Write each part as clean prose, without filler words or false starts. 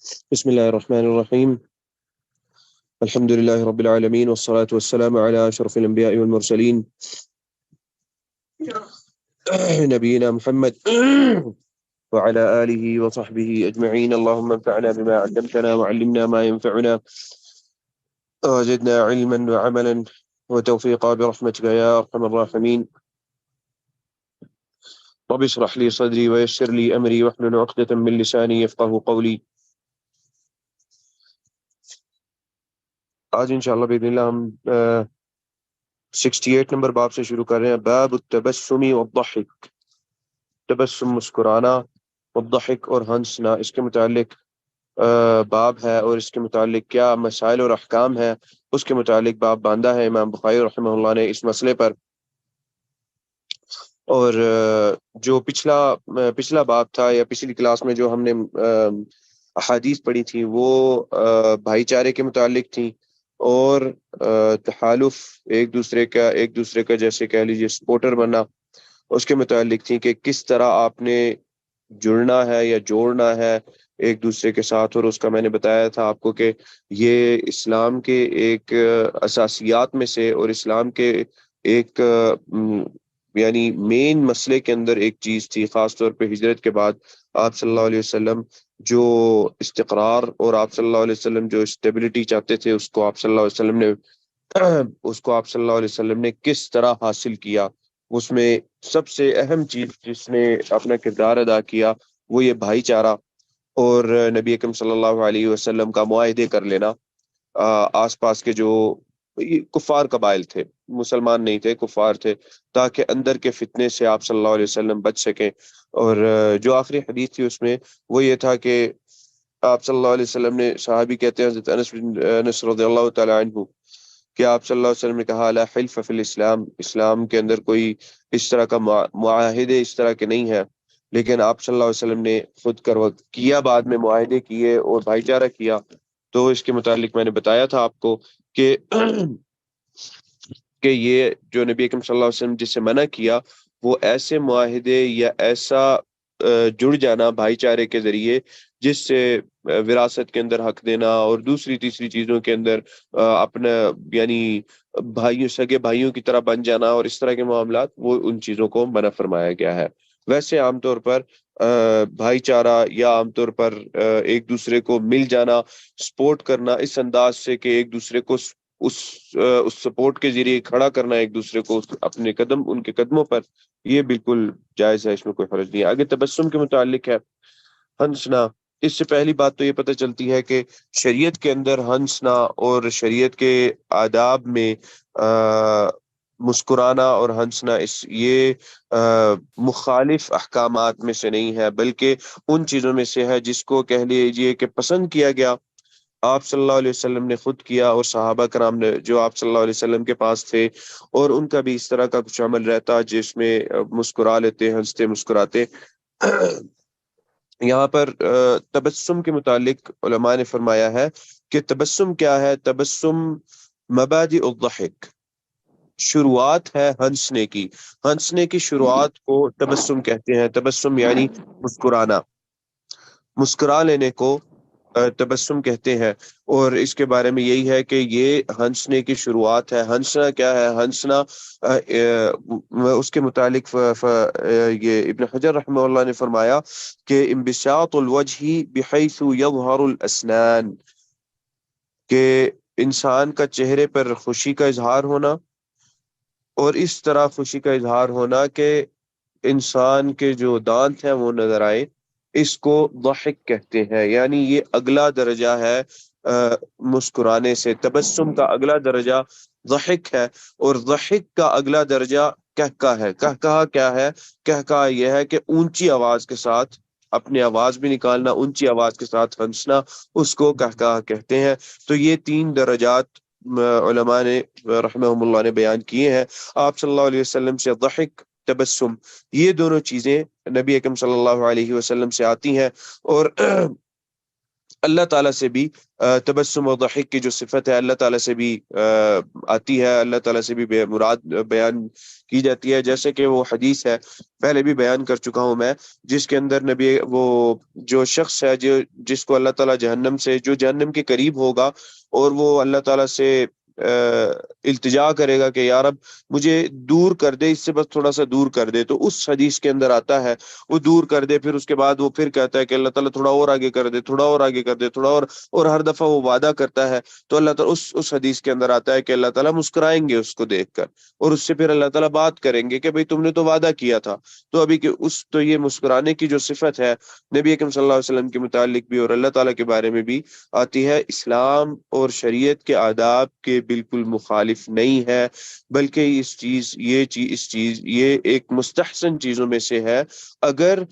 بسم الله الرحمن الرحيم. الحمد لله رب العالمين، والصلاة والسلام على أشرف الأنبياء والمرسلين نبينا محمد وعلى آله وصحبه أجمعين. اللهم انفعنا بما علمتنا وعلمنا ما ينفعنا وزدنا علما وعملا وتوفيقا برحمتك يا أرحم الراحمين. رب اشرح لي صدري ويسر لي أمري واحلل عقدة من لساني يفقه قولي. آج انشاءاللہ بإذن اللہ ہم 68 نمبر باب سے شروع کر رہے ہیں. باب التبسم والضحك. تبسم مسکرانا، والضحك اور ہنسنا، اس کے متعلق باب ہے، اور اس کے متعلق کیا مسائل اور احکام ہے اس کے متعلق باب باندھا ہے امام بخاری رحمہ اللہ نے اس مسئلے پر. اور جو پچھلا باب تھا یا پچھلی کلاس میں جو ہم نے احادیث پڑھی تھی وہ بھائی چارے کے متعلق تھیں، اور تحالف ایک دوسرے کا جیسے کہہ لیجیے سپورٹر بننا اس کے متعلق تھی، کہ کس طرح آپ نے جڑنا ہے یا جوڑنا ہے ایک دوسرے کے ساتھ. اور اس کا میں نے بتایا تھا آپ کو کہ یہ اسلام کے ایک اساسیات میں سے اور اسلام کے ایک یعنی مین مسئلے کے اندر ایک چیز تھی، خاص طور پہ ہجرت کے بعد آپ صلی اللہ علیہ وسلم جو استقرار اور آپ صلی اللہ علیہ وسلم جو اسٹیبلٹی چاہتے تھے اس کو آپ صلی اللہ علیہ وسلم نے کس طرح حاصل کیا. اس میں سب سے اہم چیز جس نے اپنا کردار ادا کیا وہ یہ بھائی چارہ اور نبی اکرم صلی اللہ علیہ وسلم کا معاہدے کر لینا. آس پاس کے جو کفار قبائل تھے، مسلمان نہیں تھے، کفار تھے، تاکہ اندر کے فتنے سے آپ صلی اللہ علیہ وسلم بچ سکیں. اور جو آخری حدیث تھی اس میں وہ یہ تھا کہ آپ صلی اللہ علیہ وسلم نے، صحابی کہتے ہیں حضرت انس بن انس رضی اللہ تعالی عنہ، کہ آپ صلی اللہ علیہ وسلم نے کہا لا حلف فی الاسلام، اسلام کے اندر کوئی اس طرح کا معاہدے اس طرح کے نہیں ہے. لیکن آپ صلی اللہ علیہ وسلم نے خود کیا، بعد میں معاہدے کیے اور بھائی چارہ کیا. تو اس کے متعلق میں نے بتایا تھا آپ کو کہ یہ جو نبی اکرم صلی اللہ علیہ وسلم جس سے منع کیا وہ ایسے معاہدے یا ایسا جڑ جانا بھائی چارے کے ذریعے جس سے وراثت کے اندر حق دینا اور دوسری تیسری چیزوں کے اندر اپنا یعنی سگے بھائیوں کی طرح بن جانا اور اس طرح کے معاملات، وہ ان چیزوں کو منع فرمایا گیا ہے. ویسے عام طور پر بھائی چارہ یا عام طور پر ایک دوسرے کو مل جانا، سپورٹ کرنا اس انداز سے کہ ایک دوسرے کو اس سپورٹ کے ذریعے کھڑا کرنا ایک دوسرے کو اپنے ان کے قدموں پر، یہ بالکل جائز ہے، اس میں کوئی حرج نہیں ہے. آگے تبسم کے متعلق ہے ہنسنا. اس سے پہلی بات تو یہ پتہ چلتی ہے کہ شریعت کے اندر ہنسنا اور شریعت کے آداب میں مسکرانا اور ہنسنا یہ مخالف احکامات میں سے نہیں ہے، بلکہ ان چیزوں میں سے ہے جس کو کہہ لیجیے کہ پسند کیا گیا. آپ صلی اللہ علیہ وسلم نے خود کیا اور صحابہ کرام نے جو آپ صلی اللہ علیہ وسلم کے پاس تھے، اور ان کا بھی اس طرح کا کچھ عمل رہتا جس میں مسکرا لیتے، ہنستے مسکراتے. یہاں پر تبسم کے متعلق علماء نے فرمایا ہے کہ تبسم کیا ہے؟ تبسم مبادئ الضحک، شروعات ہے ہنسنے کی شروعات کو تبسم کہتے ہیں. تبسم یعنی مسکرا لینے کو تبسم کہتے ہیں. اور اس کے بارے میں یہی ہے کہ یہ ہنسنے کی شروعات ہے. ہنسنا کیا ہے؟ ہنسنا اس کے متعلق یہ ابن حجر رحمہ اللہ نے فرمایا کہ انبساط الوجہ بحیث یظہر الاسنان، کہ انسان کا چہرے پر خوشی کا اظہار ہونا، اور اس طرح خوشی کا اظہار ہونا کہ انسان کے جو دانت ہیں وہ نظر آئے، اس کو ضحک کہتے ہیں. یعنی یہ اگلا درجہ ہے مسکرانے سے. تبسم کا اگلا درجہ ضحک ہے، اور ضحک کا اگلا درجہ کہکا ہے. کہکا کیا ہے؟ کہکا یہ ہے کہ اونچی آواز کے ساتھ اپنی آواز بھی نکالنا، اونچی آواز کے ساتھ ہنسنا، اس کو کہکا کہتے ہیں. تو یہ 3 درجات علماء نے رحمہم اللہ نے بیان کیے ہیں. آپ صلی اللہ علیہ وسلم سے ضحک، تبسم، یہ دونوں چیزیں نبی اکرم صلی اللہ علیہ وسلم سے آتی ہیں. اور اللہ تعالیٰ سے بھی تبسم اور ضحک کی جو صفت ہے اللہ تعالیٰ سے بھی آتی ہے، اللہ تعالیٰ سے بھی بے مراد بیان کی جاتی ہے، جیسے کہ وہ حدیث ہے پہلے بھی بیان کر چکا ہوں میں، جس کے اندر نبی وہ جو شخص ہے جس کو اللہ تعالیٰ جہنم سے، جو جہنم کے قریب ہوگا اور وہ اللہ تعالیٰ سے التجا کرے گا کہ یا رب مجھے دور کر دے، اس سے بس تھوڑا سا دور کر دے، تو اس حدیث کے اندر آتا ہے وہ دور کر دے، پھر اس کے بعد وہ پھر کہتا ہے کہ اللہ تعالیٰ تھوڑا اور آگے کر دے، تھوڑا اور آگے کر دے، تھوڑا اور ہر دفعہ وہ وعدہ کرتا ہے، تو اللہ تعالیٰ اس حدیث کے اندر آتا ہے کہ اللہ تعالیٰ مسکرائیں گے اس کو دیکھ کر، اور اس سے پھر اللہ تعالیٰ بات کریں گے کہ بھئی تم نے تو وعدہ کیا تھا، تو ابھی کہ تو یہ مسکرانے کی جو صفت ہے نبی اکرم صلی اللہ علیہ وسلم کے متعلق بھی اور اللہ تعالیٰ کے بارے میں بھی آتی ہے، اسلام اور شریعت کے آداب کے بالکل مخالف نہیں ہے، بلکہ یہ ایک مستحسن چیزوں میں سے ہے۔ اگر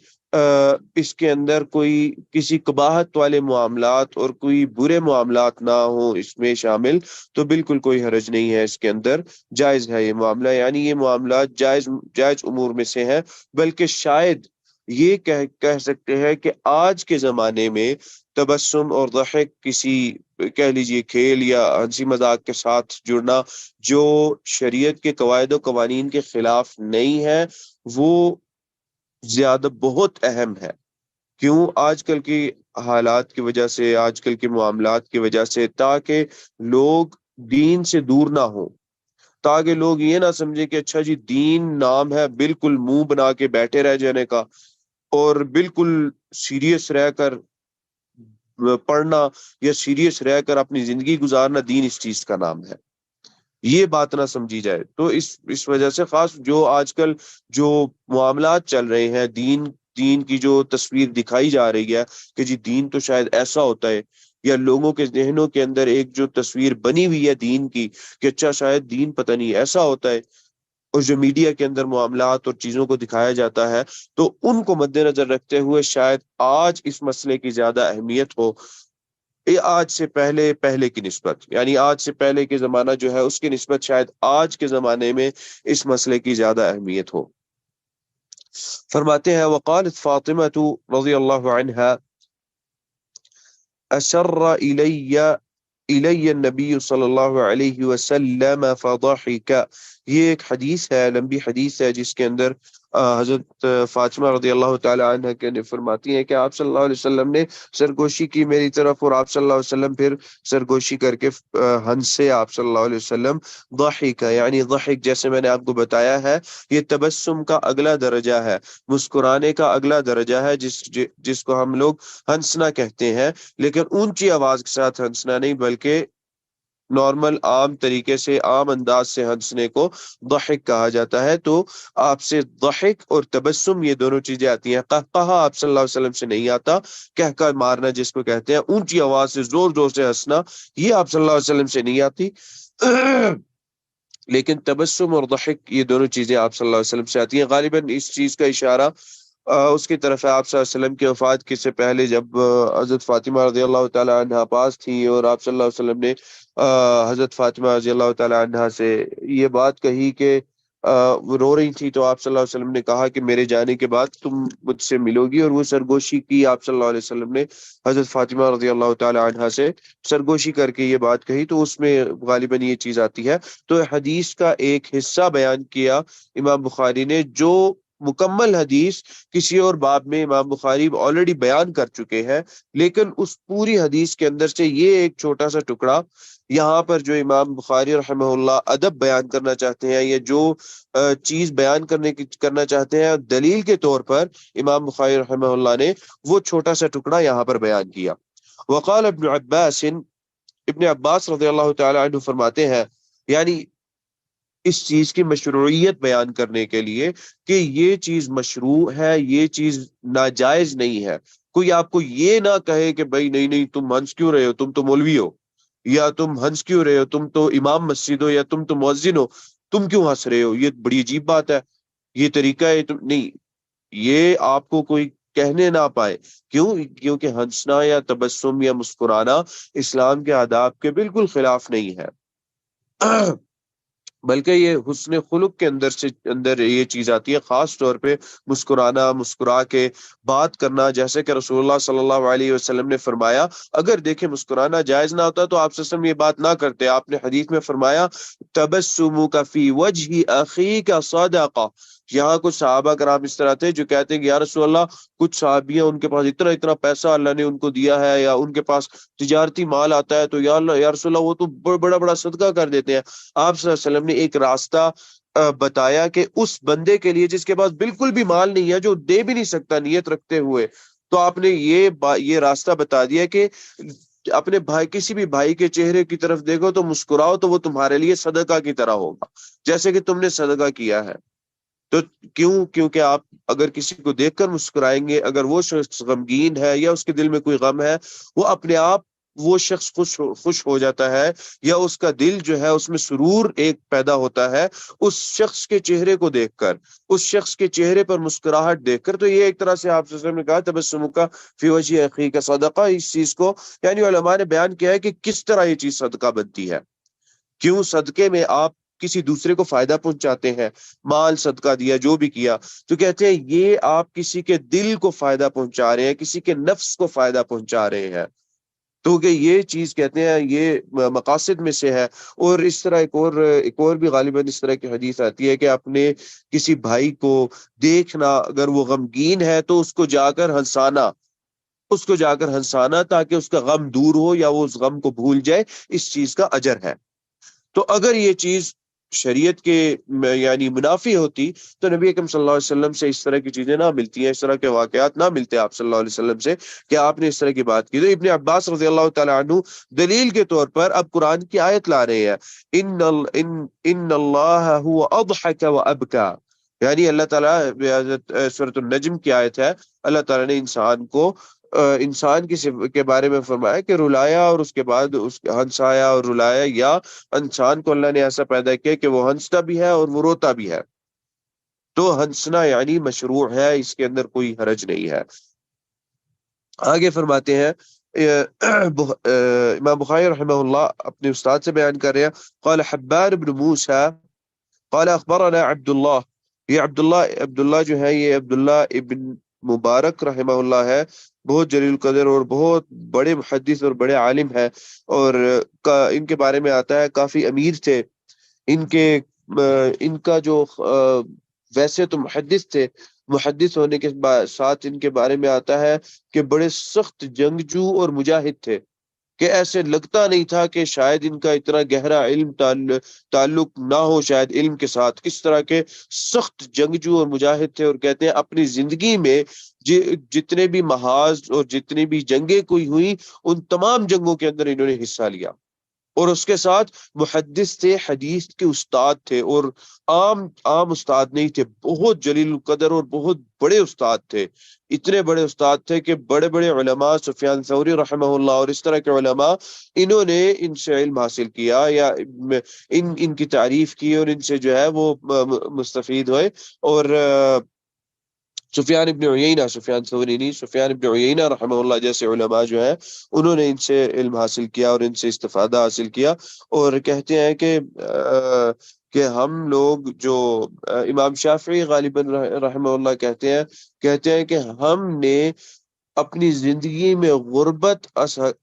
اس کے اندر کوئی کسی قباحت والے معاملات اور کوئی برے معاملات نہ ہوں اس میں شامل، تو بالکل کوئی حرج نہیں ہے، اس کے اندر جائز ہے یہ معاملہ، یعنی یہ معاملات جائز امور میں سے ہیں، بلکہ شاید یہ کہہ سکتے ہیں کہ آج کے زمانے میں تبسم اور ضحک کسی کہہ لیجئے کھیل یا ہنسی مذاق کے ساتھ جڑنا جو شریعت کے قواعد و قوانین کے خلاف نہیں ہے، وہ زیادہ بہت اہم ہے۔ کیوں؟ آج کل کی حالات کی وجہ سے، آج کل کے معاملات کی وجہ سے، تاکہ لوگ دین سے دور نہ ہوں، تاکہ لوگ یہ نہ سمجھے کہ اچھا جی دین نام ہے بالکل منہ بنا کے بیٹھے رہ جانے کا اور بالکل سیریس رہ کر پڑھنا یا سیریس رہ کر اپنی زندگی گزارنا دین اس چیز کا نام ہے، یہ بات نہ سمجھی جائے۔ تو اس وجہ سے خاص جو آج کل جو معاملات چل رہے ہیں، دین کی جو تصویر دکھائی جا رہی ہے کہ جی دین تو شاید ایسا ہوتا ہے، یا لوگوں کے ذہنوں کے اندر ایک جو تصویر بنی ہوئی ہے دین کی کہ اچھا شاید دین پتہ نہیں ایسا ہوتا ہے، اور جو میڈیا کے اندر معاملات اور چیزوں کو دکھایا جاتا ہے، تو ان کو مد نظر رکھتے ہوئے شاید آج اس مسئلے کی زیادہ اہمیت ہو، یہ آج سے پہلے کی نسبت، یعنی آج سے پہلے کے زمانہ جو ہے اس کی نسبت شاید آج کے زمانے میں اس مسئلے کی زیادہ اہمیت ہو۔ فرماتے ہیں وقالت فاطمہ رضی اللہ عنہا أسر إلي النبي صلی اللہ علیہ وسلم فضحك، یہ ایک حدیث ہے، لمبی حدیث ہے، جس کے اندر حضرت فاطمہ رضی اللہ تعالی عنہ کے فرماتی ہیں کہ آپ صلی اللہ علیہ وسلم نے سرگوشی کی میری طرف، اور آپ صلی اللہ علیہ وسلم پھر سرگوشی کر کے ہنسے آپ صلی اللہ علیہ وسلم۔ ضحک یعنی ضحک جیسے میں نے آپ کو بتایا ہے یہ تبسم کا اگلا درجہ ہے، مسکرانے کا اگلا درجہ ہے، جس کو ہم لوگ ہنسنا کہتے ہیں، لیکن اونچی آواز کے ساتھ ہنسنا نہیں، بلکہ نارمل عام طریقے سے عام انداز سے ہنسنے کو ضحک کہا جاتا ہے۔ تو آپ سے ضحک اور تبسم یہ دونوں چیزیں آتی ہیں، قہقہا آپ صلی اللہ علیہ وسلم سے نہیں آتا، کہکا مارنا جس کو کہتے ہیں، اونچی آواز سے زور زور سے ہنسنا یہ آپ صلی اللہ علیہ وسلم سے نہیں آتی، لیکن تبسم اور ضحک یہ دونوں چیزیں آپ صلی اللہ علیہ وسلم سے آتی ہیں۔ غالباً اس چیز کا اشارہ اس کی طرف ہے آپ صلی اللہ علیہ وسلم کی وفات کے سے پہلے، جب حضرت فاطمہ رضی اللہ تعالی عنہ پاس تھی اور آپ صلی اللہ علیہ وسلم نے حضرت فاطمہ رضی اللہ تعالی عنہ سے یہ بات کہی کہ وہ رو رہی تھی، تو آپ صلی اللہ علیہ وسلم نے کہا کہ میرے جانے کے بعد تم مجھ سے ملو گی، اور وہ سرگوشی کی آپ صلی اللہ علیہ وسلم نے حضرت فاطمہ رضی اللہ تعالی عنہ سے سرگوشی کر کے یہ بات کہی، تو اس میں غالباً یہ چیز آتی ہے۔ تو حدیث کا ایک حصہ بیان کیا امام بخاری نے، جو مکمل حدیث کسی اور باب میں امام بخاری آلریڈی بیان کر چکے ہیں، لیکن اس پوری حدیث کے اندر سے یہ ایک چھوٹا سا ٹکڑا یہاں پر جو امام بخاری رحمہ اللہ ادب بیان کرنا چاہتے ہیں، یا جو چیز بیان کرنا چاہتے ہیں دلیل کے طور پر، امام بخاری رحمہ اللہ نے وہ چھوٹا سا ٹکڑا یہاں پر بیان کیا۔ وقال ابن عباس، ابن عباس رضی اللہ تعالی عنہ فرماتے ہیں، یعنی اس چیز کی مشروعیت بیان کرنے کے لیے کہ یہ چیز مشروع ہے، یہ چیز ناجائز نہیں ہے۔ کوئی آپ کو یہ نہ کہے کہ بھائی نہیں نہیں تم ہنس کیوں رہے ہو، تم تو مولوی ہو، یا تم ہنس کیوں رہے ہو، تم تو امام مسجد ہو، یا تم تو مؤذن ہو، تم کیوں ہنس رہے ہو، یہ بڑی عجیب بات ہے، یہ طریقہ ہے نہیں، یہ آپ کو کوئی کہنے نہ پائے۔ کیوں؟ کیونکہ ہنسنا یا تبسم یا مسکرانا اسلام کے آداب کے بالکل خلاف نہیں ہے۔ بلکہ یہ حسن خلق کے اندر یہ چیز آتی ہے، خاص طور پہ مسکرانا، مسکرا کے بات کرنا، جیسے کہ رسول اللہ صلی اللہ علیہ وسلم نے فرمایا اگر دیکھیں مسکرانا جائز نہ ہوتا تو آپ صلی اللہ علیہ وسلم یہ بات نہ کرتے۔ آپ نے حدیث میں فرمایا تبسمک فی وجہ اخیک صدقہ۔ یہاں کچھ صحابہ کرام اس طرح تھے جو کہتے ہیں کہ یا رسول اللہ، کچھ صحابیاں ان کے پاس اتنا اتنا پیسہ اللہ نے ان کو دیا ہے، یا ان کے پاس تجارتی مال آتا ہے، تو یا اللہ یا رسول اللہ وہ تو بڑا بڑا صدقہ کر دیتے ہیں۔ آپ صلی اللہ علیہ وسلم نے ایک راستہ بتایا کہ اس بندے کے لیے جس کے پاس بالکل بھی مال نہیں ہے، جو دے بھی نہیں سکتا نیت رکھتے ہوئے، تو آپ نے یہ راستہ بتا دیا کہ اپنے بھائی، کسی بھی بھائی کے چہرے کی طرف دیکھو تو مسکراؤ، تو وہ تمہارے لیے صدقہ کی طرح ہوگا، جیسے کہ تم نے صدقہ کیا ہے۔ تو کیونکہ آپ اگر کسی کو دیکھ کر مسکرائیں گے، اگر وہ شخص غمگین ہے یا اس کے دل میں کوئی غم ہے، وہ اپنے آپ وہ شخص خوش ہو جاتا ہے، یا اس کا دل جو ہے اس میں سرور ایک پیدا ہوتا ہے اس شخص کے چہرے کو دیکھ کر، اس شخص کے چہرے پر مسکراہٹ دیکھ کر۔ تو یہ ایک طرح سے آپ صلی اللہ علیہ وسلم نے کہا تبسمک فی وجہ اخیک صدقہ، اس چیز کو یعنی علماء نے بیان کیا ہے کہ کس طرح یہ چیز صدقہ بنتی ہے۔ کیوں صدقے میں آپ کسی دوسرے کو فائدہ پہنچاتے ہیں، مال صدقہ دیا، جو بھی کیا، تو کہتے ہیں یہ آپ کسی کے دل کو فائدہ پہنچا رہے ہیں، کسی کے نفس کو فائدہ پہنچا رہے ہیں، تو کہ یہ چیز کہتے ہیں یہ مقاصد میں سے ہے۔ اور اس طرح ایک اور بھی غالباً اس طرح کی حدیث آتی ہے کہ اپنے کسی بھائی کو دیکھنا، اگر وہ غمگین ہے تو اس کو جا کر ہنسانا، تاکہ اس کا غم دور ہو یا وہ اس غم کو بھول جائے، اس چیز کا اجر ہے۔ تو اگر یہ چیز شریعت کے یعنی منافی ہوتی تو نبی اکرم صلی اللہ علیہ وسلم سے اس طرح کی چیزیں نہ ملتی ہیں، اس طرح کے واقعات نہ ملتے آپ صلی اللہ علیہ وسلم سے کہ آپ نے اس طرح کی بات کی۔ تو ابن عباس رضی اللہ تعالیٰ عنہ دلیل کے طور پر اب قرآن کی آیت لا رہے ہیں، ان اللہ هو اضحک و ابکا، یعنی اللہ تعالیٰ سورۃ النجم کی آیت ہے، اللہ تعالیٰ نے انسان کے بارے میں فرمایا کہ رلایا اور اس کے بعد ہنسایا اور رلایا، یا انسان کو اللہ نے ایسا پیدا کیا کہ وہ ہنستا بھی ہے اور وہ روتا بھی ہے، تو ہنسنا یعنی مشروع ہے، اس کے اندر کوئی حرج نہیں ہے۔ آگے فرماتے ہیں امام بخاری رحمہ اللہ اپنے استاد سے بیان کر رہے ہیں، قال حبان بن موسیٰ قال اخبرنا عبداللہ، یہ عبداللہ جو ہے یہ عبداللہ ابن مبارک رحمہ اللہ ہے، بہت جلیل القدر اور بہت بڑے محدث اور بڑے عالم ہے، اور ان کے بارے میں آتا ہے کافی امیر تھے، ان کا جو ویسے تو محدث تھے، محدث ہونے کے ساتھ ان کے بارے میں آتا ہے کہ بڑے سخت جنگجو اور مجاہد تھے، کہ ایسے لگتا نہیں تھا کہ شاید ان کا اتنا گہرا علم تعلق نہ ہو شاید علم کے ساتھ، کس طرح کے سخت جنگجو اور مجاہد تھے۔ اور کہتے ہیں اپنی زندگی میں جتنے بھی محاذ اور جتنی بھی جنگیں کوئی ہوئی، ان تمام جنگوں کے اندر انہوں نے حصہ لیا، اور اس کے ساتھ محدث تھے، حدیث کے استاد تھے، اور عام استاد نہیں تھے، بہت جلیل القدر اور بہت بڑے استاد تھے، اتنے بڑے استاد تھے کہ بڑے بڑے علماء سفیان ثوری رحمہ اللہ اور اس طرح کے علماء انہوں نے ان سے علم حاصل کیا، یا ان کی تعریف کی، اور ان سے جو ہے وہ مستفید ہوئے۔ اور سفیان ثوری نہیں، سفیان ابن عیینہ رحمہ اللہ جیسے علماء جو ہیں انہوں نے ان سے علم حاصل کیا اور ان سے استفادہ حاصل کیا، اور کہتے ہیں کہ ہم لوگ جو امام شافعی غالباً رحمہ اللہ کہتے ہیں کہ ہم نے اپنی زندگی میں غربت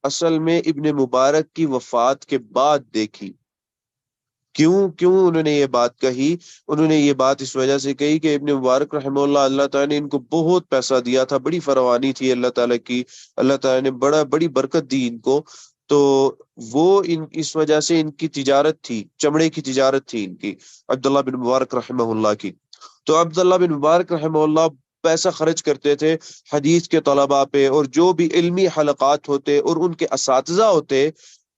اصل میں ابن مبارک کی وفات کے بعد دیکھی۔ کیوں انہوں نے یہ بات کہی؟ انہوں نے یہ بات اس وجہ سے کہی کہ ابن مبارک رحمہ اللہ تعالیٰ نے ان کو بہت پیسہ دیا تھا، بڑی فراوانی تھی اللہ تعالیٰ کی، اللہ تعالیٰ نے بڑی برکت دی ان کو، تو وہ اس وجہ سے ان کی تجارت تھی، چمڑے کی تجارت تھی ان کی، عبداللہ بن مبارک رحمہ اللہ کی۔ تو عبداللہ بن مبارک رحمہ اللہ پیسہ خرچ کرتے تھے حدیث کے طلباء پہ، اور جو بھی علمی حلقات ہوتے اور ان کے اساتذہ ہوتے،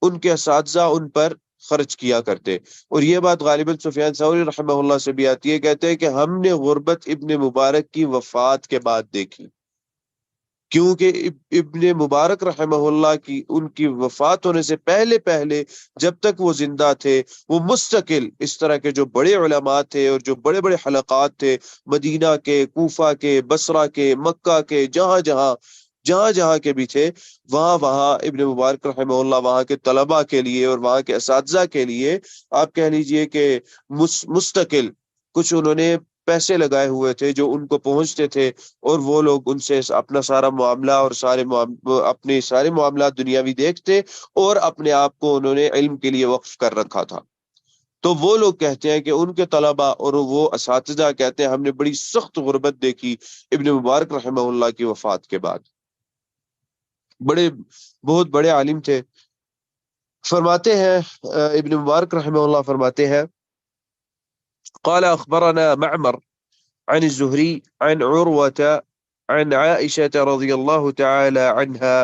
ان پر خرچ کیا کرتے۔ اور یہ بات غالباً سفیان ثوری رحمہ اللہ سے بھی آتی ہے، کہتے ہیں کہ ہم نے غربت ابن مبارک کی وفات کے بعد دیکھی، کیونکہ ابن مبارک رحمہ اللہ کی ان کی وفات ہونے سے پہلے جب تک وہ زندہ تھے، وہ مستقل اس طرح کے جو بڑے علماء تھے اور جو بڑے بڑے حلقات تھے، مدینہ کے، کوفہ کے، بصرہ کے، مکہ کے، جہاں جہاں جہاں جہاں کے بھی تھے، وہاں وہاں ابن مبارک رحمہ اللہ وہاں کے طلباء کے لیے اور وہاں کے اساتذہ کے لیے آپ کہہ لیجئے کہ مستقل کچھ انہوں نے پیسے لگائے ہوئے تھے جو ان کو پہنچتے تھے، اور وہ لوگ ان سے اپنا سارا معاملہ اور اپنے سارے معاملات دنیاوی دیکھتے، اور اپنے آپ کو انہوں نے علم کے لیے وقف کر رکھا تھا۔ تو وہ لوگ کہتے ہیں کہ ان کے طلباء اور وہ اساتذہ کہتے ہیں ہم نے بڑی سخت غربت دیکھی ابن مبارک رحمہ اللہ کی وفات کے بعد۔ بڑے بہت بڑے عالم تھے۔ فرماتے ہیں ابن مبارک رحمہ اللہ فرماتے ہیں قال اخبرنا معمر عن الزهري عن عروة عن عائشة رضي الله تعالى عنها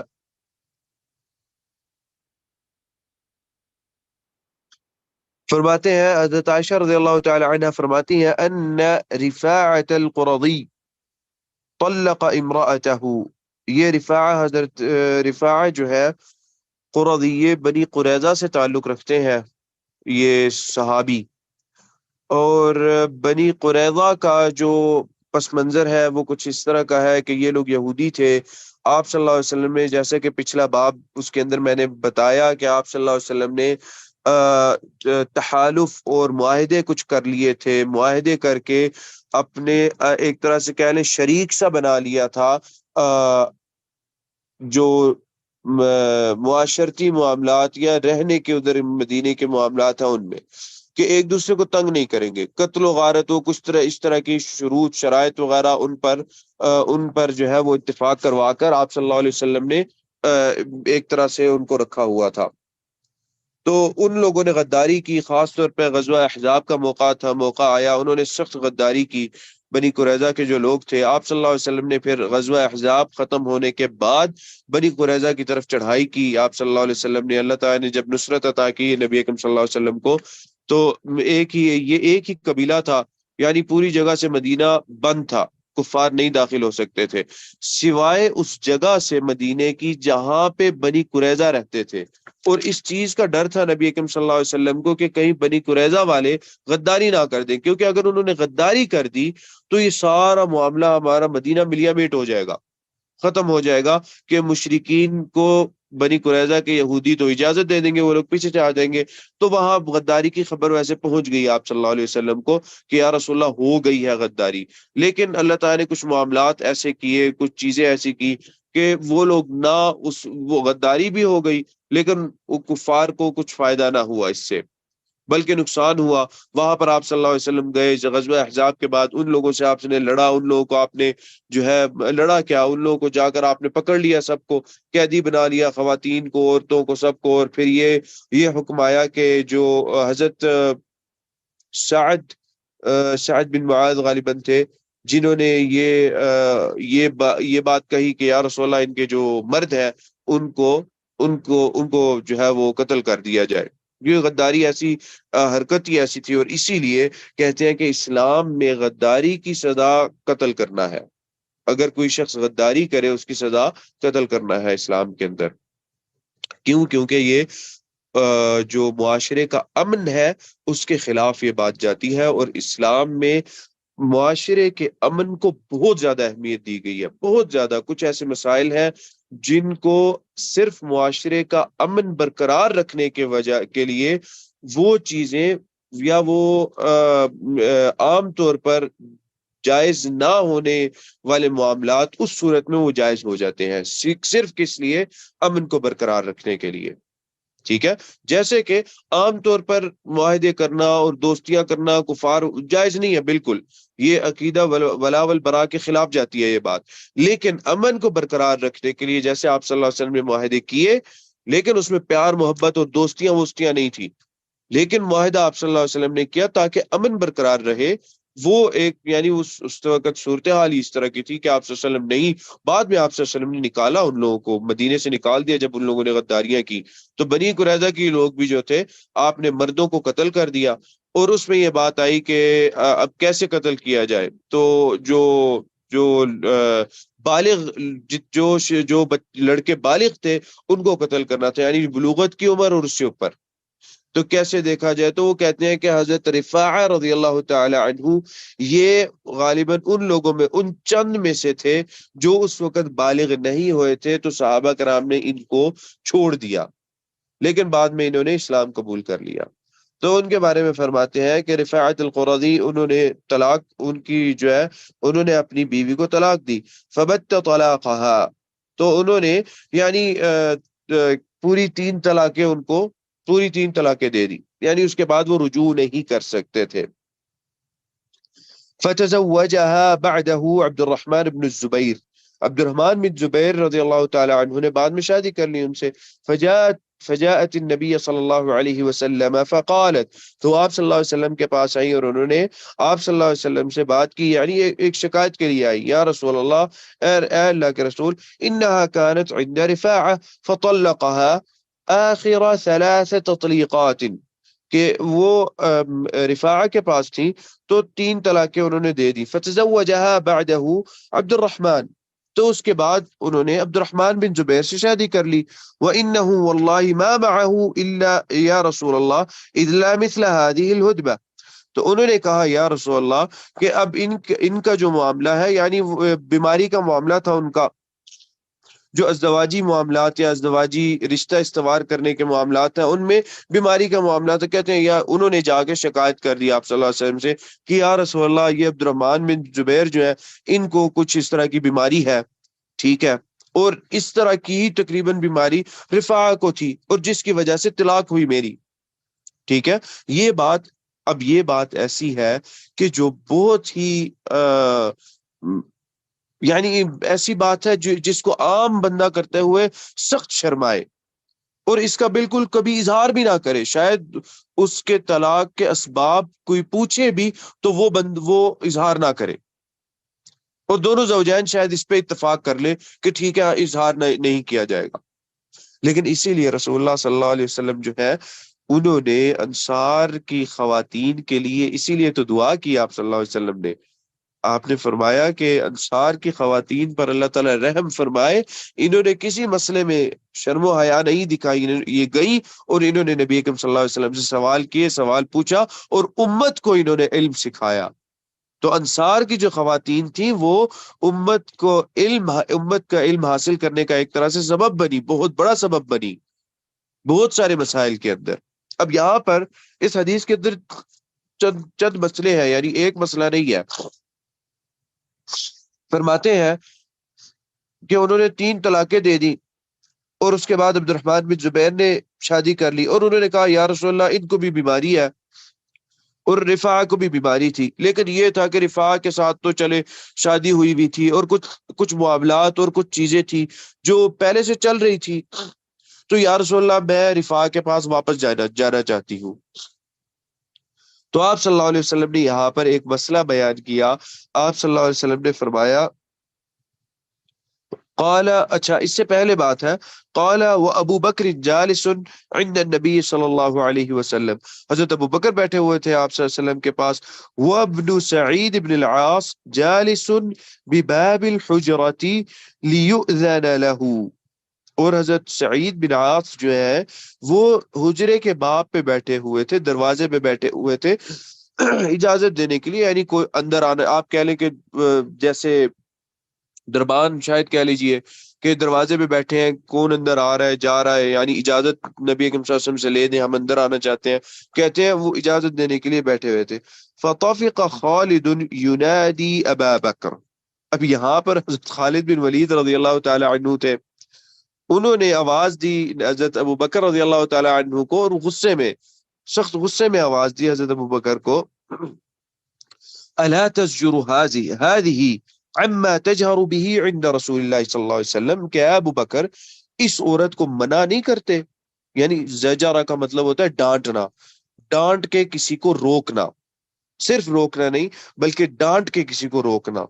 فرماتے ہیں حضرت عائشہ رضی اللہ تعالی عنہ فرماتی ہیں ان رفاعة القرظی طلق امرأته، یہ رفاعہ حضرت رفاعہ جو ہے قرظی، یہ بنی قریظہ سے تعلق رکھتے ہیں یہ صحابی، اور بنی قریظہ کا جو پس منظر ہے وہ کچھ اس طرح کا ہے کہ یہ لوگ یہودی تھے۔ آپ صلی اللہ علیہ وسلم نے، جیسے کہ پچھلا باب اس کے اندر میں نے بتایا کہ آپ صلی اللہ علیہ وسلم نے تحالف اور معاہدے کچھ کر لیے تھے، معاہدے کر کے اپنے ایک طرح سے کہہ لیں شریک سا بنا لیا تھا جو معاشرتی معاملات یا رہنے کے ادھر مدینے کے معاملات ہیں ان میں، کہ ایک دوسرے کو تنگ نہیں کریں گے، قتل و غارت و کچھ طرح اس طرح کی شروط شرائط وغیرہ ان پر جو ہے وہ اتفاق کروا کر آپ صلی اللہ علیہ وسلم نے ایک طرح سے ان کو رکھا ہوا تھا۔ تو ان لوگوں نے غداری کی، خاص طور پہ غزوہ احزاب کا موقع آیا، انہوں نے سخت غداری کی۔ بنی قریظہ کے جو لوگ تھے، آپ صلی اللہ علیہ وسلم نے پھر غزوہ احزاب ختم ہونے کے بعد بنی قریظہ کی طرف چڑھائی کی۔ آپ صلی اللہ علیہ وسلم نے، اللہ تعالیٰ نے جب نصرت عطا کی نبی اکرم صلی اللہ علیہ وسلم کو، تو ایک ہی قبیلہ تھا، یعنی پوری جگہ سے مدینہ بند تھا، کفار نہیں داخل ہو سکتے تھے سوائے اس جگہ سے مدینے کی جہاں پہ بنی قریظہ رہتے تھے۔ اور اس چیز کا ڈر تھا نبی اکرم صلی اللہ علیہ وسلم کو کہ کہیں بنی قریظہ والے غداری نہ کر دیں، کیونکہ اگر انہوں نے غداری کر دی تو یہ سارا معاملہ ہمارا مدینہ ملیا میٹ ہو جائے گا، ختم ہو جائے گا، کہ مشرکین کو بنی قریظہ کے یہودی تو اجازت دے دیں گے، وہ لوگ پیچھے سے آ جائیں گے۔ تو وہاں غداری کی خبر ویسے پہنچ گئی آپ صلی اللہ علیہ وسلم کو کہ یا رسول اللہ ہو گئی ہے غداری، لیکن اللہ تعالیٰ نے کچھ معاملات ایسے کیے، کچھ چیزیں ایسی کی کہ وہ لوگ نہ وہ غداری بھی ہو گئی، لیکن وہ کفار کو کچھ فائدہ نہ ہوا اس سے، بلکہ نقصان ہوا۔ وہاں پر آپ صلی اللہ علیہ وسلم گئے غزوہ احزاب کے بعد، ان لوگوں سے آپ نے لڑا، ان لوگوں کو آپ نے جو ہے لڑا کیا، ان لوگوں کو جا کر آپ نے پکڑ لیا، سب کو قیدی بنا لیا، خواتین کو، عورتوں کو، سب کو۔ اور پھر یہ حکم آیا کہ جو حضرت سعد سعد بن معاذ غالباً تھے، جنہوں نے یہ بات کہی کہ یا رسول اللہ ان کے جو مرد ہیں ان کو جو ہے وہ قتل کر دیا جائے۔ یہ غداری ایسی حرکت ہی ایسی تھی، اور اسی لیے کہتے ہیں کہ اسلام میں غداری کی سزا قتل کرنا ہے، اگر کوئی شخص غداری کرے اس کی سزا قتل کرنا ہے اسلام کے اندر۔ کیونکہ یہ جو معاشرے کا امن ہے اس کے خلاف یہ بات جاتی ہے، اور اسلام میں معاشرے کے امن کو بہت زیادہ اہمیت دی گئی ہے، بہت زیادہ۔ کچھ ایسے مسائل ہیں جن کو صرف معاشرے کا امن برقرار رکھنے کے وجہ کے لیے وہ چیزیں یا وہ عام طور پر جائز نہ ہونے والے معاملات اس صورت میں وہ جائز ہو جاتے ہیں، صرف کس لیے؟ امن کو برقرار رکھنے کے لیے۔ ٹھیک ہے، جیسے کہ عام طور پر معاہدے کرنا اور دوستیاں کرنا کفار جائز نہیں ہے، بالکل، یہ عقیدہ ولا والبراء کے خلاف جاتی ہے یہ بات، لیکن امن کو برقرار رکھنے کے لیے جیسے آپ صلی اللہ علیہ وسلم نے معاہدے کیے، لیکن اس میں پیار محبت اور دوستیاں نہیں تھی، لیکن معاہدہ آپ صلی اللہ علیہ وسلم نے کیا تاکہ امن برقرار رہے۔ وہ ایک یعنی اس وقت صورتحال ہی اس طرح کی تھی کہ آپ صلی اللہ علیہ وسلم نہیں، بعد میں آپ صلی اللہ علیہ وسلم نے نکالا ان لوگوں کو، مدینے سے نکال دیا جب ان لوگوں نے غداریاں کی، تو بنی قریظہ کی لوگ بھی جو تھے آپ نے مردوں کو قتل کر دیا۔ اور اس میں یہ بات آئی کہ اب کیسے قتل کیا جائے، تو جو بالغ جو لڑکے بالغ تھے ان کو قتل کرنا تھا، یعنی بلوغت کی عمر اور اس سے اوپر، تو کیسے دیکھا جائے تو وہ کہتے ہیں کہ حضرت رفاعہ رضی اللہ تعالی عنہ یہ غالباً ان لوگوں میں ان چند میں سے تھے جو اس وقت بالغ نہیں ہوئے تھے، تو صحابہ کرام نے ان کو چھوڑ دیا، لیکن بعد میں انہوں نے اسلام قبول کر لیا۔ تو ان کے بارے میں فرماتے ہیں کہ رفاعت القرظی، انہوں نے طلاق ان کی جو ہے، انہوں نے اپنی بیوی کو طلاق دی، فبت طلاقها، تو انہوں نے یعنی پوری 3 طلاقیں ان کو، پوری 3 طلاقیں دے دی، یعنی اس کے بعد وہ رجوع نہیں کر سکتے تھے۔ فتزوجها بعده عبد الرحمن بن الزبیر، عبد الرحمن بن زبیر رضی اللہ تعالی عنہ نے بعد میں شادی کر لی ان سے۔ فجاءت النبی صلی اللہ علیہ وسلم فقالت، تو آپ صلی اللہ علیہ وسلم کے پاس آئی اور انہوں نے آپ صلی اللہ علیہ وسلم سے بات کی، یعنی ایک شکایت کے لیے آئی، یا رسول اللہ، اے اللہ کے رسول، انہا كانت عند رفاعہ فطلقها آخر 3 تطلیقات، کہ وہ رفاعہ کے پاس تھی تو 3 طلاقیں انہوں نے دے دی۔ فتزوجها بعده عبد الرحمن، تو اس کے بعد انہوں نے عبد الرحمن بن زبیر سے شادی کر لی۔ وَإِنَّهُ وَاللَّهِ مَا مَعَهُ إِلَّا يَا رسول اللہ إِلَّا مِثْلَ هَذِهِ الْهُدْبَةِ، تو انہوں نے کہا یا رسول اللہ کہ اب ان کا جو معاملہ ہے، یعنی بیماری کا معاملہ تھا ان کا، جو ازدواجی معاملات یا ازدواجی رشتہ استوار کرنے کے معاملات ہیں ان میں بیماری کا معاملہ، تو کہتے ہیں یا انہوں نے جا کے شکایت کر دی آپ صلی اللہ علیہ وسلم سے کہ یا رسول اللہ، یہ عبد الرحمن بن زبیر جو ہے ان کو کچھ اس طرح کی بیماری ہے، ٹھیک ہے، اور اس طرح کی تقریباً بیماری رفاعہ کو تھی، اور جس کی وجہ سے طلاق ہوئی میری، ٹھیک ہے۔ یہ بات، اب یہ بات ایسی ہے کہ جو بہت ہی یعنی ایسی بات ہے جس کو عام بندہ کرتے ہوئے سخت شرمائے، اور اس کا بالکل کبھی اظہار بھی نہ کرے، شاید اس کے طلاق کے اسباب کوئی پوچھے بھی تو وہ اظہار نہ کرے، اور دونوں زوجین شاید اس پہ اتفاق کر لے کہ ٹھیک ہے اظہار نہیں کیا جائے گا، لیکن اسی لیے رسول اللہ صلی اللہ علیہ وسلم جو ہے انہوں نے انصار کی خواتین کے لیے اسی لیے تو دعا کی آپ صلی اللہ علیہ وسلم نے، آپ نے فرمایا کہ انصار کی خواتین پر اللہ تعالی رحم فرمائے، انہوں نے کسی مسئلے میں شرم و حیا نہیں دکھائی، یہ گئی اور انہوں نے نبی اکرم صلی اللہ علیہ وسلم سے سوال کیے، سوال پوچھا، اور امت کو انہوں نے علم سکھایا۔ تو انصار کی جو خواتین تھیں وہ امت کا علم حاصل کرنے کا ایک طرح سے سبب بنی، بہت بڑا سبب بنی بہت سارے مسائل کے اندر۔ اب یہاں پر اس حدیث کے اندر چند مسئلے ہیں، یعنی ایک مسئلہ نہیں ہے۔ فرماتے ہیں کہ انہوں نے 3 طلاقیں دے دی، اور اس کے بعد عبد الرحمن بن زبیر نے شادی کر لی، اور انہوں نے کہا یا رسول اللہ ان کو بھی بیماری ہے، اور رفاع کو بھی بیماری تھی، لیکن یہ تھا کہ رفاع کے ساتھ تو چلے شادی ہوئی بھی تھی، اور کچھ معاملات اور کچھ چیزیں تھی جو پہلے سے چل رہی تھی، تو یا رسول اللہ میں رفاع کے پاس واپس جانا چاہتی ہوں۔ تو آپ صلی اللہ علیہ وسلم نے یہاں پر ایک مسئلہ بیان کیا، آپ صلی اللہ علیہ وسلم نے فرمایا، قال، اچھا اس سے پہلے بات ہے، قال وابو بکر جالس عند النبی صلی اللہ علیہ وسلم، حضرت ابو بکر بیٹھے ہوئے تھے آپ صلی اللہ علیہ وسلم کے پاس، وابن سعید بن العاص جالس بباب الحجرة ليؤذن له، اور حضرت سعید بن عاص جو ہے وہ حجرے کے باب پہ بیٹھے ہوئے تھے، دروازے پہ بیٹھے ہوئے تھے اجازت دینے کے لیے، یعنی کوئی اندر آنا، آپ کہہ لیں کہ جیسے دربان شاید کہہ لیجئے کہ دروازے پہ بیٹھے ہیں، کون اندر آ رہا ہے جا رہا ہے، یعنی اجازت نبی اکرم صلی اللہ علیہ وسلم سے لے دیں، ہم اندر آنا چاہتے ہیں، کہتے ہیں وہ اجازت دینے کے لیے بیٹھے ہوئے تھے۔ فطفق خالد ینادی ابا بکر، اب یہاں پر حضرت خالد بن ولید رضی اللہ تعالی عنہ تھے، انہوں نے آواز دی حضرت ابو بکر رضی اللہ تعالی عنہ کو، اور غصے میں، سخت غصے میں آواز دی حضرت ابو بکر کو، الا تزجر هذه عما تجهر به عند رسول اللہ صلی اللہ علیہ وسلم، کہ اے ابو بکر اس عورت کو منع نہیں کرتے، یعنی زجرہ کا مطلب ہوتا ہے ڈانٹنا، ڈانٹ کے کسی کو روکنا، صرف روکنا نہیں بلکہ ڈانٹ کے کسی کو روکنا۔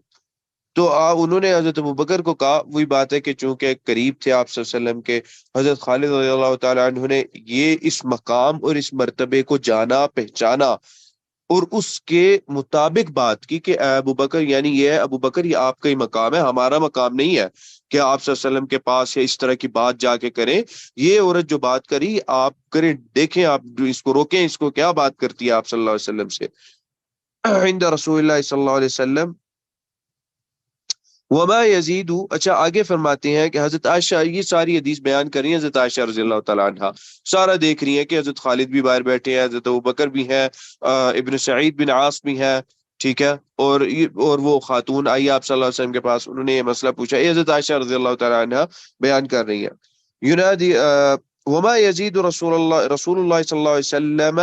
تو انہوں نے حضرت ابو بکر کو کہا، وہی بات ہے کہ چونکہ قریب تھے آپ صلی اللہ علیہ وسلم کے، حضرت خالد رضی اللہ تعالی عنہ نے یہ اس مقام اور اس مرتبے کو جانا، پہچانا، اور اس کے مطابق بات کی کہ اے ابو بکر، یعنی یہ ہے ابو بکر، یہ آپ کا ہی مقام ہے، ہمارا مقام نہیں ہے کہ آپ صلی اللہ علیہ وسلم کے پاس یا اس طرح کی بات جا کے کریں۔ یہ عورت جو بات کری آپ کریں، دیکھیں، آپ اس کو روکیں، اس کو کیا بات کرتی ہے آپ صلی اللہ علیہ وسلم سے عند رسول اللہ صلی اللہ علیہ وسلم وما یزید۔ اچھا آگے فرماتے ہیں کہ حضرت عائشہ یہ ساری حدیث بیان کر رہی ہیں، حضرت عائشہ رضی اللہ تعالیٰ عنہا سارا دیکھ رہی ہیں کہ حضرت خالد بھی باہر بیٹھے ہیں، حضرت ابوبکر بھی ہیں، ابن سعید بن عاص بھی ہیں، ٹھیک ہے، اور وہ خاتون آئی آپ صلی اللہ علیہ وسلم کے پاس، انہوں نے یہ مسئلہ پوچھا، یہ حضرت عائشہ رضی اللہ تعالیٰ عنہا بیان کر رہی ہیں۔ ینادی وما یزید رسول اللہ صلی اللہ علیہ وسلم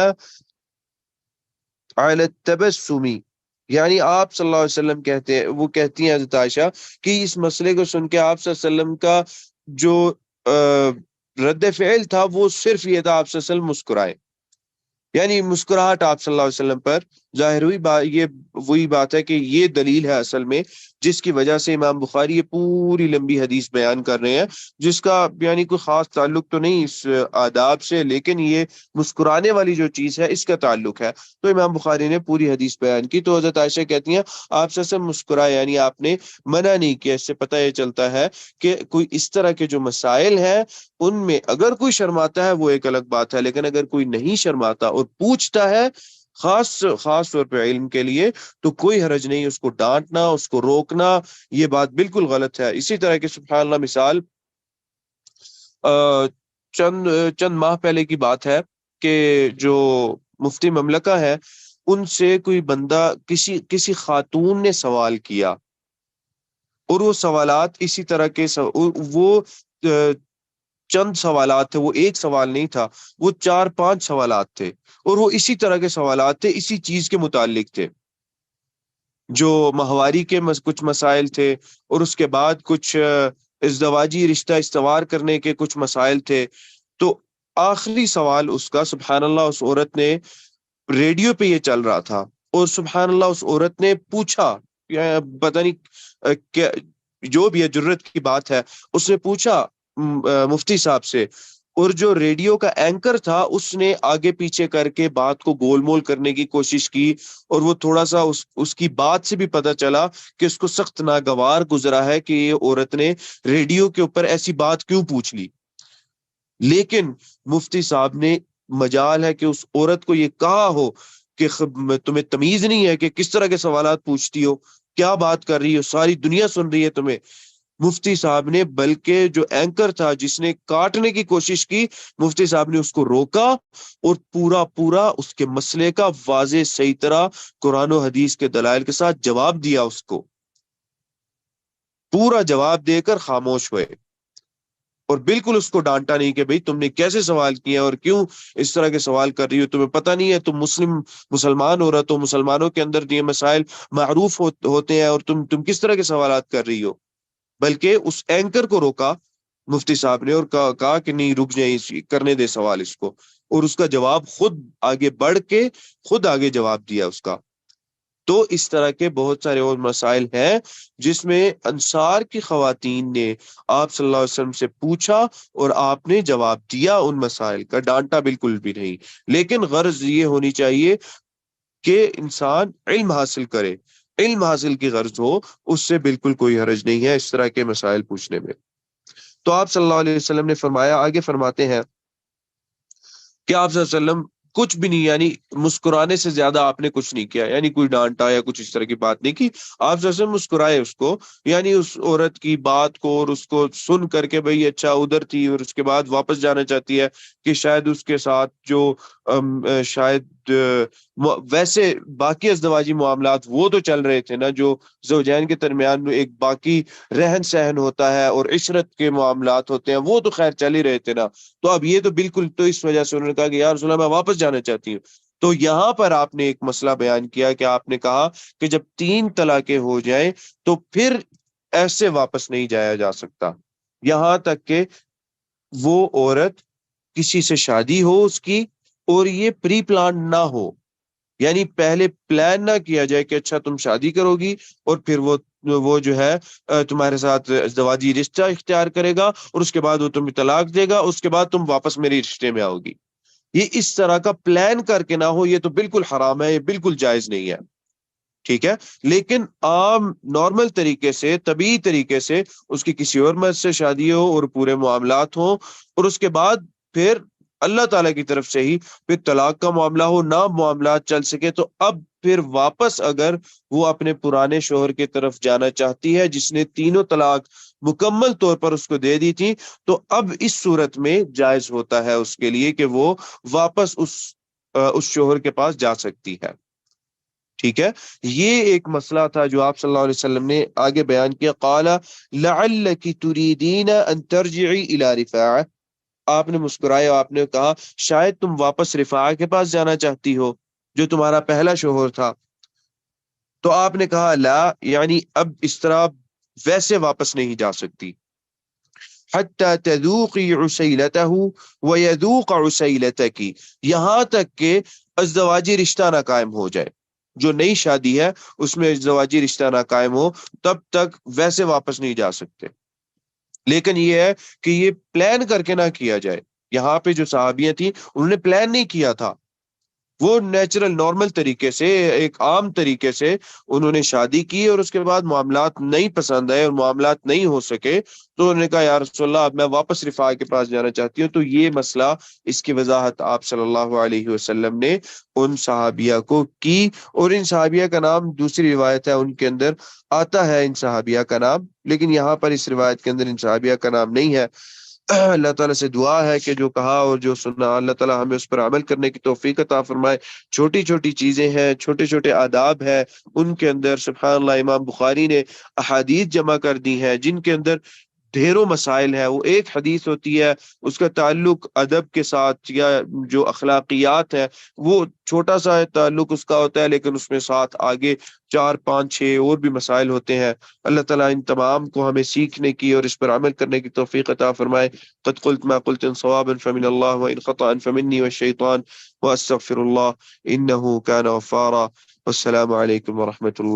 علی التبسم، یعنی آپ صلی اللہ علیہ وسلم کہتے ہیں، وہ کہتی ہیں حضرت عائشہ کہ اس مسئلے کو سن کے آپ صلی اللہ علیہ وسلم کا جو رد فعل تھا وہ صرف یہ تھا، آپ صلی اللہ علیہ وسلم مسکرائے، یعنی مسکراہٹ آپ صلی اللہ علیہ وسلم پر ظاہر ہوئی۔ یہ وہی بات ہے کہ یہ دلیل ہے اصل میں جس کی وجہ سے امام بخاری یہ پوری لمبی حدیث بیان کر رہے ہیں، جس کا یعنی کوئی خاص تعلق تو نہیں اس آداب سے، لیکن یہ مسکرانے والی جو چیز ہے اس کا تعلق ہے، تو امام بخاری نے پوری حدیث بیان کی۔ تو حضرت عائشہ کہتی ہیں آپ سے مسکرائے، یعنی آپ نے منع نہیں کیا۔ اس سے پتہ یہ چلتا ہے کہ کوئی اس طرح کے جو مسائل ہیں ان میں اگر کوئی شرماتا ہے وہ ایک الگ بات ہے، لیکن اگر کوئی نہیں شرماتا اور پوچھتا ہے خاص طور پہ علم کے لیے، تو کوئی حرج نہیں اس کو ڈانٹنا، اس کو روکنا، یہ بات بالکل غلط ہے۔ اسی طرح کے سبحان اللہ مثال چند ماہ پہلے کی بات ہے کہ جو مفتی مملکہ ہے ان سے کوئی بندہ کسی خاتون نے سوال کیا، اور وہ سوالات اسی طرح کے وہ چند سوالات تھے، وہ ایک سوال نہیں تھا، وہ 4-5 سوالات تھے، اور وہ اسی طرح کے سوالات تھے، اسی چیز کے متعلق تھے، جو ماہواری کے کچھ مسائل تھے، اور اس کے بعد کچھ ازدواجی رشتہ استوار کرنے کے کچھ مسائل تھے۔ تو آخری سوال اس کا سبحان اللہ اس عورت نے ریڈیو پہ یہ چل رہا تھا، اور سبحان اللہ اس عورت نے پوچھا، پتہ نہیں جو بھی ہے جرت کی بات ہے، اس نے پوچھا مفتی صاحب سے، اور جو ریڈیو کا اینکر تھا اس نے آگے پیچھے کر کے بات کو گول مول کرنے کی کوشش کی، اور وہ تھوڑا سا اس کی بات سے بھی پتہ چلا کہ اس کو سخت ناگوار گزرا ہے کہ یہ عورت نے ریڈیو کے اوپر ایسی بات کیوں پوچھ لی۔ لیکن مفتی صاحب نے مجال ہے کہ اس عورت کو یہ کہا ہو کہ تمہیں تمیز نہیں ہے کہ کس طرح کے سوالات پوچھتی ہو، کیا بات کر رہی ہو، ساری دنیا سن رہی ہے تمہیں۔ مفتی صاحب نے بلکہ جو اینکر تھا جس نے کاٹنے کی کوشش کی، مفتی صاحب نے اس کو روکا اور پورا اس کے مسئلے کا واضح صحیح طرح قرآن و حدیث کے دلائل کے ساتھ جواب دیا، اس کو پورا جواب دے کر خاموش ہوئے، اور بالکل اس کو ڈانٹا نہیں کہ بھئی تم نے کیسے سوال کیا اور کیوں اس طرح کے سوال کر رہی ہو، تمہیں پتہ نہیں ہے، تم مسلمان ہو رہا، تو مسلمانوں کے اندر یہ مسائل معروف ہوتے ہیں، اور تم کس طرح کے سوالات کر رہی ہو۔ بلکہ اس اینکر کو روکا مفتی صاحب نے اور کہا کہ نہیں، رک جائیں، کرنے دے سوال اس کو، اور اس کا جواب خود آگے بڑھ کے خود آگے جواب دیا اس کا۔ تو اس طرح کے بہت سارے اور مسائل ہیں جس میں انصار کی خواتین نے آپ صلی اللہ علیہ وسلم سے پوچھا اور آپ نے جواب دیا ان مسائل کا، ڈانٹا بالکل بھی نہیں۔ لیکن غرض یہ ہونی چاہیے کہ انسان علم حاصل کرے، علم حاصل کی غرض ہو، اس سے بالکل کوئی حرج نہیں ہے اس طرح کے مسائل پوچھنے میں۔ تو آپ صلی اللہ علیہ وسلم نے فرمایا، آگے فرماتے ہیں کہ آپ صلی اللہ علیہ وسلم کچھ بھی نہیں، یعنی مسکرانے سے زیادہ آپ نے کچھ نہیں کیا، یعنی کوئی ڈانٹا یا کچھ اس طرح کی بات نہیں کی، آپ صلی اللہ علیہ وسلم مسکرائے اس کو، یعنی اس عورت کی بات کو اور اس کو سن کر کے بھئی اچھا ادھر تھی اور اس کے بعد واپس جانا چاہتی ہے کہ شاید اس کے ساتھ جو شاید ویسے باقی ازدواجی معاملات وہ تو چل رہے تھے نا، جو زوجین کے درمیان ایک باقی رہن سہن ہوتا ہے اور عشرت کے معاملات ہوتے ہیں، وہ تو خیر چل ہی رہے تھے نا، تو اب یہ تو بالکل، تو اس وجہ سے انہوں نے کہا کہ یا رسول اللہ میں واپس جانا چاہتی ہوں۔ تو یہاں پر آپ نے ایک مسئلہ بیان کیا کہ آپ نے کہا کہ جب 3 طلاقیں ہو جائیں تو پھر ایسے واپس نہیں جایا جا سکتا، یہاں تک کہ وہ عورت کسی سے شادی ہو اس کی اور یہ پری پلان نہ ہو، یعنی پہلے پلان نہ کیا جائے کہ اچھا تم شادی کرو گی اور پھر وہ جو ہے تمہارے ساتھ ازدواجی رشتہ اختیار کرے گا اور اس کے بعد وہ تمہیں طلاق دے گا، اس کے بعد تم واپس میری رشتے میں آؤ گی۔ یہ اس طرح کا پلان کر کے نہ ہو، یہ تو بالکل حرام ہے، یہ بالکل جائز نہیں ہے، ٹھیک ہے۔ لیکن عام نارمل طریقے سے، طبیعی طریقے سے اس کی کسی اور مرد سے شادی ہو اور پورے معاملات ہوں، اور اس کے بعد پھر اللہ تعالیٰ کی طرف سے ہی پھر طلاق کا معاملہ ہو، نہ معاملات چل سکے، تو اب پھر واپس اگر وہ اپنے پرانے شوہر کی طرف جانا چاہتی ہے جس نے تینوں طلاق مکمل طور پر اس کو دے دی تھی، تو اب اس صورت میں جائز ہوتا ہے اس کے لیے کہ وہ واپس اس شوہر کے پاس جا سکتی ہے، ٹھیک ہے۔ یہ ایک مسئلہ تھا جو آپ صلی اللہ علیہ وسلم نے آگے بیان کیا۔ قال لعلک تريدين ان ترجعي الى رفاعہ، آپ نے مسکرائے اور آپ نے کہا شاید تم واپس رفاعہ کے پاس جانا چاہتی ہو جو تمہارا پہلا شوہر تھا۔ تو آپ نے کہا لا، یعنی اب اس طرح ویسے واپس نہیں جا سکتی، حتی تذوقی عسیلتہ ویذوق عسیلتک، یہاں تک کہ ازدواجی رشتہ نہ قائم ہو جائے، جو نئی شادی ہے اس میں ازدواجی رشتہ نہ قائم ہو، تب تک ویسے واپس نہیں جا سکتے۔ لیکن یہ ہے کہ یہ پلان کر کے نہ کیا جائے۔ یہاں پہ جو صحابیاں تھیں انہوں نے پلان نہیں کیا تھا، وہ نیچرل نارمل طریقے سے، ایک عام طریقے سے انہوں نے شادی کی، اور اس کے بعد معاملات نہیں پسند آئے اور معاملات نہیں ہو سکے، تو انہوں نے کہا یا رسول اللہ اب میں واپس رفاع کے پاس جانا چاہتی ہوں۔ تو یہ مسئلہ، اس کی وضاحت آپ صلی اللہ علیہ وسلم نے ان صحابیہ کو کی، اور ان صحابیہ کا نام دوسری روایت ہے ان کے اندر آتا ہے ان صحابیہ کا نام، لیکن یہاں پر اس روایت کے اندر ان صحابیہ کا نام نہیں ہے۔ اللہ تعالیٰ سے دعا ہے کہ جو کہا اور جو سنا اللہ تعالیٰ ہمیں اس پر عمل کرنے کی توفیق عطا فرمائے۔ چھوٹی چھوٹی چیزیں ہیں، چھوٹے چھوٹے آداب ہیں، ان کے اندر سبحان اللہ امام بخاری نے احادیث جمع کر دی ہیں جن کے اندر ڈھیروں مسائل ہیں۔ وہ ایک حدیث ہوتی ہے، اس کا تعلق ادب کے ساتھ یا جو اخلاقیات ہے وہ چھوٹا سا تعلق اس کا ہوتا ہے، لیکن اس میں ساتھ آگے 4 5 6 اور بھی مسائل ہوتے ہیں۔ اللہ تعالیٰ ان تمام کو ہمیں سیکھنے کی اور اس پر عمل کرنے کی توفیق عطا فرمائے۔ قد قلت ما قلت صوابا فمن الله وإن خطأ فمني والشيطان وأستغفر الله إنه كان غفارا، والسلام عليكم ورحمة الله